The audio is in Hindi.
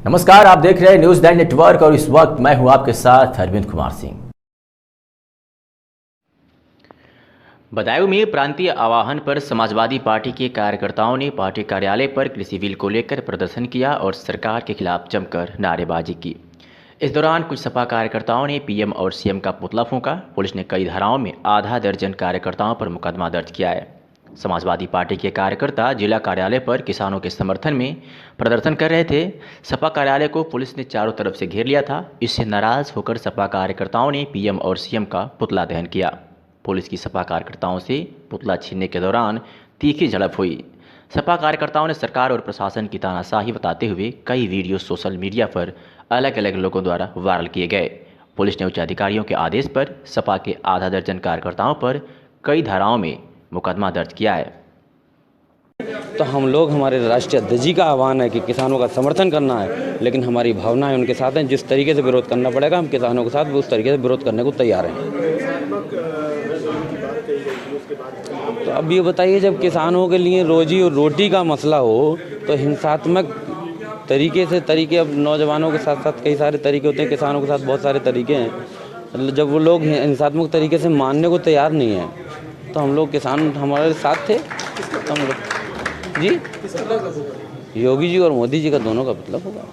नमस्कार, आप देख रहे हैं न्यूज़ 9 नेटवर्क और इस वक्त मैं हूं आपके साथ अरविंद कुमार सिंह। बदायूं में प्रांतीय आवाहन पर समाजवादी पार्टी के कार्यकर्ताओं ने पार्टी कार्यालय पर कृषि बिल को लेकर प्रदर्शन किया और सरकार के खिलाफ जमकर नारेबाजी की। इस दौरान कुछ सपा कार्यकर्ताओं ने पीएम और सीएम का पुतला फूंका। पुलिस ने कई धाराओं में आधा दर्जन कार्यकर्ताओं पर मुकदमा दर्ज किया है। समाजवादी पार्टी के कार्यकर्ता जिला कार्यालय पर किसानों के समर्थन में प्रदर्शन कर रहे थे। सपा कार्यालय को पुलिस ने चारों तरफ से घेर लिया था। इससे नाराज होकर सपा कार्यकर्ताओं ने पीएम और सीएम का पुतला दहन किया। पुलिस की सपा कार्यकर्ताओं से पुतला छीनने के दौरान तीखी झड़प हुई। सपा कार्यकर्ताओं ने सरकार और प्रशासन की तानाशाही बताते हुए कई वीडियो सोशल मीडिया पर अलग अलग लोगों द्वारा वायरल किए गए। पुलिस ने उच्च अधिकारियों के आदेश पर सपा के आधा दर्जन कार्यकर्ताओं पर कई धाराओं में मुकदमा दर्ज किया है। तो हम लोग, हमारे राष्ट्रीय अध्यक्ष जी का आह्वान है कि किसानों का समर्थन करना है, लेकिन हमारी भावनाएं उनके साथ हैं। जिस तरीके से विरोध करना पड़ेगा, हम किसानों के साथ उस तरीके से विरोध करने को तैयार हैं। तो अब ये बताइए, जब किसानों के लिए रोजी और रोटी का मसला हो तो हिंसात्मक तरीके अब नौजवानों के साथ साथ कई सारे तरीके होते हैं, किसानों के साथ बहुत सारे तरीके हैं। जब वो लोग हिंसात्मक तरीके से मानने को तैयार नहीं है तो हम लोग, किसान हमारे साथ थे। हम लोग जी, योगी जी और मोदी जी का दोनों का मतलब होगा।